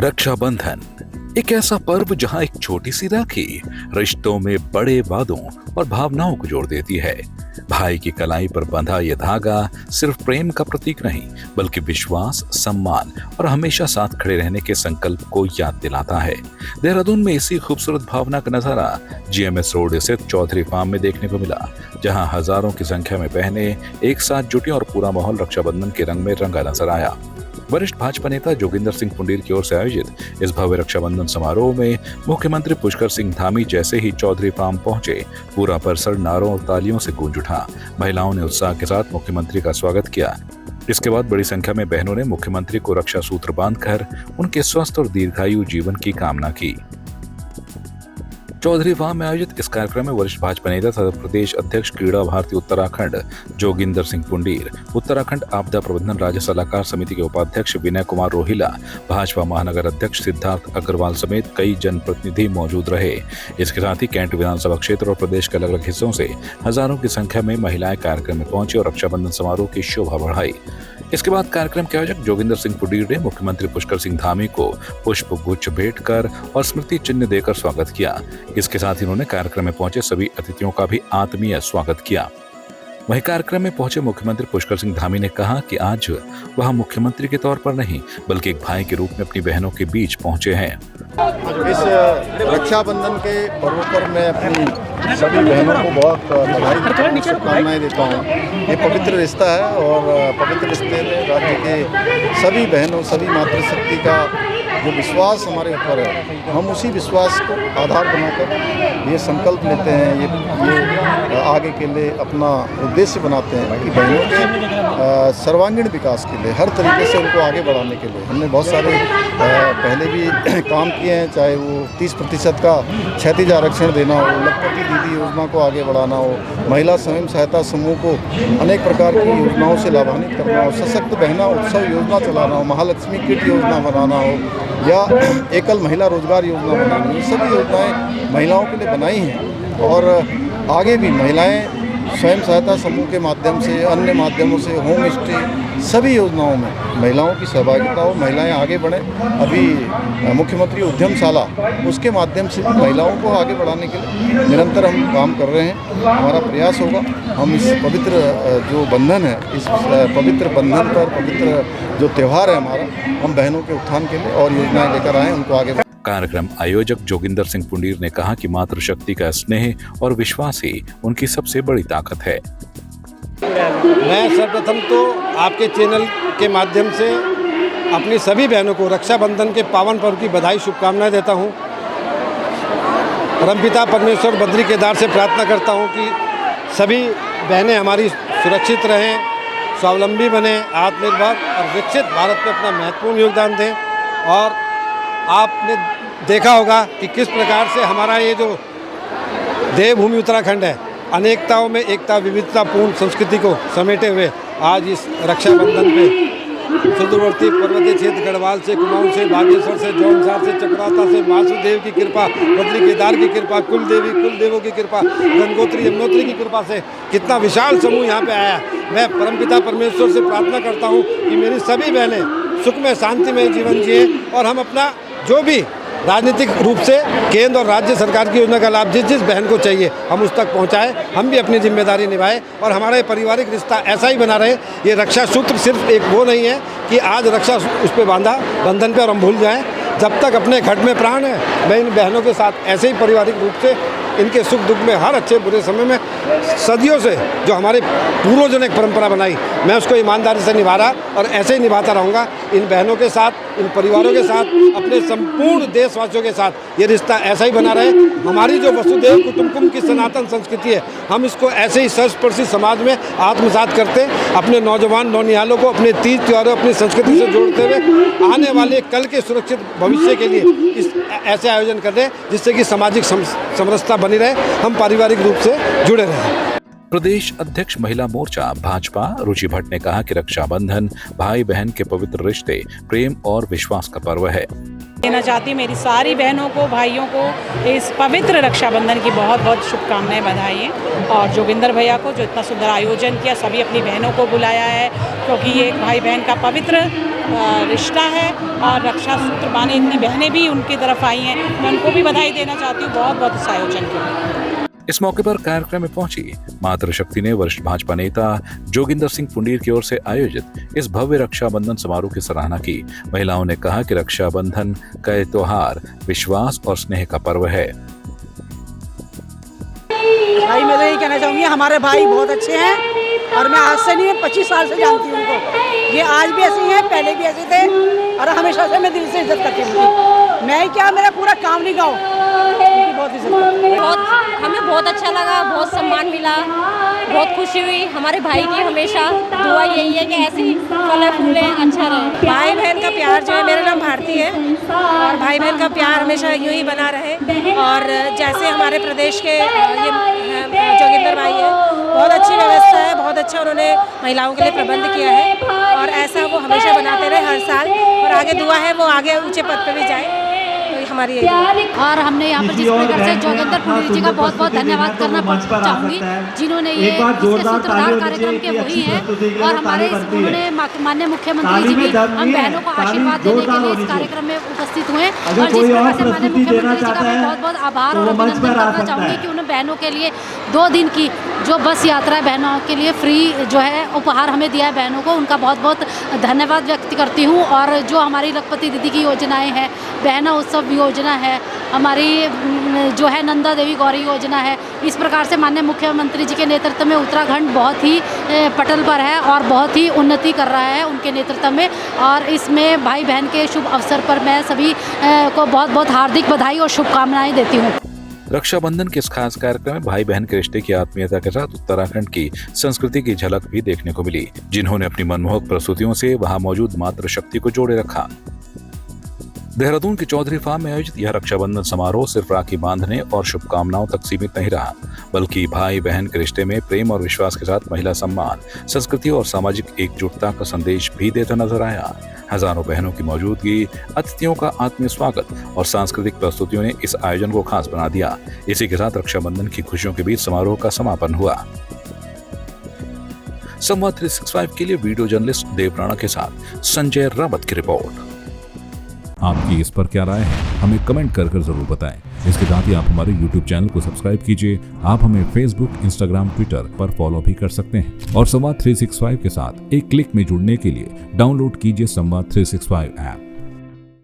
रक्षाबंधन एक ऐसा पर्व जहां एक छोटी सी राखी रिश्तों में बड़े वादों और भावनाओं को जोड़ देती है। भाई की कलाई पर बंधा यह धागा सिर्फ प्रेम का प्रतीक नहीं, बल्कि विश्वास, सम्मान और हमेशा साथ खड़े रहने के संकल्प को याद दिलाता है। देहरादून में इसी खूबसूरत भावना का नजारा GMS रोड स्थित चौधरी फार्म में देखने को मिला, जहां हजारों की संख्या में बहनें एक साथ जुटी और पूरा माहौल रक्षाबंधन के रंग में रंगा नजर आया। वरिष्ठ भाजपा नेता जोगिंदर सिंह पुंडीर की ओर से आयोजित इस भव्य रक्षाबंधन समारोह में मुख्यमंत्री पुष्कर सिंह धामी जैसे ही चौधरी फार्म पहुंचे, पूरा परिसर नारों और तालियों से गूंज उठा। महिलाओं ने उत्साह के साथ मुख्यमंत्री का स्वागत किया। इसके बाद बड़ी संख्या में बहनों ने मुख्यमंत्री को रक्षा सूत्र बांधकर उनके स्वस्थ और दीर्घायु जीवन की कामना की। चौधरी फार्म में आयोजित इस कार्यक्रम में वरिष्ठ भाजपा नेता तथा प्रदेश अध्यक्ष क्रीड़ा भारती उत्तराखंड जोगिंदर सिंह पुंडीर, उत्तराखंड आपदा प्रबंधन राज्य सलाहकार समिति के उपाध्यक्ष विनय कुमार रोहिला, भाजपा महानगर अध्यक्ष सिद्धार्थ अग्रवाल समेत कई जनप्रतिनिधि मौजूद रहे। इसके साथ ही कैंट विधानसभा क्षेत्र और प्रदेश के अलग अलग हिस्सों से हजारों की संख्या में महिलाएं कार्यक्रम में पहुंची और रक्षाबंधन समारोह की शोभा बढ़ाई। इसके बाद कार्यक्रम के आयोजक जोगिंदर सिंह पुंडीर ने मुख्यमंत्री पुष्कर सिंह धामी को पुष्प गुच्छ भेंट कर और स्मृति चिन्ह देकर स्वागत किया। इसके साथ ही उन्होंने कार्यक्रम में पहुंचे सभी अतिथियों का भी आत्मीय स्वागत किया। वहीं कार्यक्रम में पहुंचे मुख्यमंत्री पुष्कर सिंह धामी ने कहा कि आज वह मुख्यमंत्री के तौर पर नहीं, बल्कि एक भाई के रूप में अपनी बहनों के बीच पहुंचे हैं। इस रक्षाबंधन के पर्व पर मैं अपनी सभी बहनों को बहुत बधाई शुभकामनाएं देता हूँ। ये पवित्र रिश्ता है और पवित्र रिश्ते में राज्य के सभी बहनों, सभी मातृशक्ति का जो विश्वास हमारे ऊपर है, हम उसी विश्वास को आधार बनाकर ये संकल्प लेते हैं, ये आगे के लिए अपना उद्देश्य बनाते हैं कि बहनों के सर्वांगीण विकास के लिए, हर तरीके से उनको आगे बढ़ाने के लिए हमने बहुत सारे पहले भी काम किए हैं, चाहे वो 30% का क्षैतिज आरक्षण देना हो, लखपति दीदी योजना को आगे बढ़ाना हो, महिला स्वयं सहायता समूह को अनेक प्रकार की योजनाओं से लाभान्वित करना हो, सशक्त बहना उत्सव योजना चलाना हो, महालक्ष्मी किट योजना बनाना हो या एकल महिला रोजगार योजना बनाना हो। ये सभी योजनाएं महिलाओं के लिए बनाई हैं और आगे भी महिलाएं स्वयं सहायता समूह के माध्यम से, अन्य माध्यमों से, होम स्टे, सभी योजनाओं में महिलाओं की सहभागिता हो, महिलाएं आगे बढ़ें। अभी मुख्यमंत्री उद्यमशाला, उसके माध्यम से महिलाओं को आगे बढ़ाने के लिए निरंतर हम काम कर रहे हैं। हमारा प्रयास होगा, हम इस पवित्र जो बंधन है, इस पवित्र बंधन पर, पवित्र जो त्यौहार है हमारा, हम बहनों के उत्थान के लिए और योजनाएं लेकर आएँ, उनको आगे। कार्यक्रम आयोजक जोगिंदर सिंह पुंडीर ने कहा कि मातृशक्ति का स्नेह और विश्वास ही उनकी सबसे बड़ी ताकत है। मैं सर्वप्रथम तो आपके चैनल के माध्यम से अपनी सभी बहनों को रक्षाबंधन के पावन पर्व की बधाई, शुभकामनाएं देता हूं। परमपिता परमेश्वर बद्री केदार से प्रार्थना करता हूं कि सभी बहनें हमारी सुरक्षित रहें, स्वावलंबी बने, आत्मनिर्भर और विकसित भारत में अपना महत्वपूर्ण योगदान दें। और आपने देखा होगा कि किस प्रकार से हमारा ये जो देवभूमि उत्तराखंड है, अनेकताओं में एकता, विविधतापूर्ण संस्कृति को समेटे हुए आज इस रक्षाबंधन पे सुदूरवर्ती पर्वतीय क्षेत्र गढ़वाल से, कुमाऊं से, बागेश्वर से, जौनसार से, चक्राता से, वासुदेव की कृपा, बद्री केदार की कृपा, कुल देवों की कृपा, गंगोत्री यमुनोत्री की कृपा से कितना विशाल समूह यहाँ पे आया। मैं परमपिता परमेश्वर से प्रार्थना करता हूँ कि मेरी सभी बहनें सुख में, शांति में जीवन जिए और हम अपना जो भी राजनीतिक रूप से केंद्र और राज्य सरकार की योजना का लाभ जिस जिस बहन को चाहिए हम उस तक पहुंचाएं, हम भी अपनी जिम्मेदारी निभाएं और हमारा ये पारिवारिक रिश्ता ऐसा ही बना रहे। ये रक्षा सूत्र सिर्फ एक वो नहीं है कि आज रक्षा उस पर बांधा बंधन पे और हम भूल जाएं। जब तक अपने घट में प्राण है, मैं इन बहनों के साथ ऐसे ही पारिवारिक रूप से इनके सुख दुख में, हर अच्छे बुरे समय में सदियों से जो हमारे पूर्वजों ने एक परंपरा बनाई, मैं उसको ईमानदारी से निभा रहा और ऐसे ही निभाता रहूँगा। इन बहनों के साथ, इन परिवारों के साथ, अपने संपूर्ण देशवासियों के साथ ये रिश्ता ऐसा ही बना रहे। हमारी जो वसुदेव कुटुंबकम की सनातन संस्कृति है, हम इसको ऐसे ही सर्वस्पर्शी समाज में आत्मसात करते, अपने नौजवान नौनिहालों को अपने तीज त्योहारों, अपनी संस्कृति से जोड़ते हुए आने वाले कल के सुरक्षित भविष्य के लिए इस ऐसे आयोजन कर रहे हैं जिससे कि सामाजिक समरसता बनी रहे, हम पारिवारिक रूप से जुड़े रहें। प्रदेश अध्यक्ष महिला मोर्चा भाजपा रुचि भट्ट ने कहा कि रक्षाबंधन भाई बहन के पवित्र रिश्ते, प्रेम और विश्वास का पर्व है। देना चाहती हूँ मेरी सारी बहनों को, भाइयों को इस पवित्र रक्षाबंधन की बहुत बहुत शुभकामनाएं, बधाई। और जोगिंदर भैया को जो इतना सुंदर आयोजन किया, सभी अपनी बहनों को बुलाया है, क्योंकि ये एक भाई बहन का पवित्र रिश्ता है और रक्षा सूत्र बांधे इतनी बहनें भी उनकी तरफ आई हैं। मैं उनको भी बधाई देना चाहती हूँ बहुत बहुत इस आयोजन के लिए। इस मौके पर कार्यक्रम में पहुंची मातृशक्ति ने वरिष्ठ भाजपा नेता जोगिंदर सिंह पुंडीर की ओर से आयोजित इस भव्य रक्षाबंधन समारोह की सराहना की। महिलाओं ने कहा कि रक्षाबंधन का ये त्योहार विश्वास और स्नेह का पर्व है। भाई मैं तो यही कहना चाहूँगी, हमारे भाई बहुत अच्छे हैं और मैं आज से नहीं 25 साल से जानती हूँ उनको। ये आज भी ऐसे ही हैं, पहले भी ऐसे थे और हमेशा से मैं दिल से इज्जत करती हूँ। मैं क्या, मेरा पूरा काम नहीं गाँव बहुत इज्जत करती हूँ। हमें बहुत अच्छा लगा, बहुत सम्मान मिला, बहुत खुशी हुई। हमारे भाई की हमेशा दुआ यही है कि ऐसे ही फले फूले अच्छा रहे। भाई बहन का प्यार जो है, मेरा नाम भारती है और भाई बहन का प्यार हमेशा यूं ही बना रहे। और जैसे हमारे प्रदेश के ये जोगिंदर भाई है, बहुत अच्छी व्यवस्था है, बहुत अच्छा उन्होंने महिलाओं के लिए प्रबंध किया है और ऐसा वो हमेशा बनाते रहे हर साल। और आगे दुआ है वो आगे ऊंचे पद पे भी जाए, हमारी और हमने यहाँ पर जिस प्रकार से जोगिंदर पुंडीर जी का बहुत बहुत धन्यवाद करना चाहूँगी, जिन्होंने ये इसके सूत्रधार कार्यक्रम के वही हैं और हमारे उन्होंने माननीय मुख्यमंत्री जी भी हम बहनों को आशीर्वाद देने के लिए इस कार्यक्रम में उपस्थित हुए। और जिस प्रकार से माननीय मुख्यमंत्री जी का मैं बहुत बहुत आभार और अभिनंदन करना चाहूँगी कि उन्होंने बहनों के लिए 2 दिन की जो बस यात्रा है बहनों के लिए फ्री जो है उपहार हमें दिया है बहनों को, उनका बहुत बहुत धन्यवाद व्यक्त करती हूँ। और जो हमारी लखपति दीदी की योजनाएं हैं, बहना उत्सव योजना है, हमारी जो है नंदा देवी गौरी योजना है, इस प्रकार से माननीय मुख्यमंत्री जी के नेतृत्व में उत्तराखंड बहुत ही पटल पर है और बहुत ही उन्नति कर रहा है उनके नेतृत्व में। और इसमें भाई बहन के शुभ अवसर पर मैं सभी को बहुत बहुत हार्दिक बधाई और शुभकामनाएं देती हूँ। रक्षाबंधन के इस खास कार्यक्रम में भाई बहन के रिश्ते की आत्मीयता के साथ उत्तराखंड की संस्कृति की झलक भी देखने को मिली, जिन्होंने अपनी मनमोहक प्रस्तुतियों से वहां मौजूद मातृशक्ति को जोड़े रखा। देहरादून के चौधरी फार्म में आयोजित यह रक्षाबंधन समारोह सिर्फ राखी बांधने और शुभकामनाओं तक सीमित नहीं रहा, बल्कि भाई बहन के रिश्ते में प्रेम और विश्वास के साथ महिला सम्मान, संस्कृति और सामाजिक एकजुटता का संदेश भी देता नजर आया। हजारों बहनों की मौजूदगी, अतिथियों का आत्मीय स्वागत और सांस्कृतिक प्रस्तुतियों ने इस आयोजन को खास बना दिया। इसी के साथ रक्षाबंधन की खुशियों के बीच समारोह का समापन हुआ। संवाद 365 के लिए वीडियो जर्नलिस्ट देव राणा के साथ संजय रावत की रिपोर्ट। आपकी इस पर क्या राय है, हमें कमेंट कर जरूर बताएं। इसके साथ ही आप हमारे YouTube चैनल को सब्सक्राइब कीजिए। आप हमें Facebook, Instagram, Twitter पर फॉलो भी कर सकते हैं और संवाद 365 के साथ एक क्लिक में जुड़ने के लिए डाउनलोड कीजिए संवाद 365 ऐप।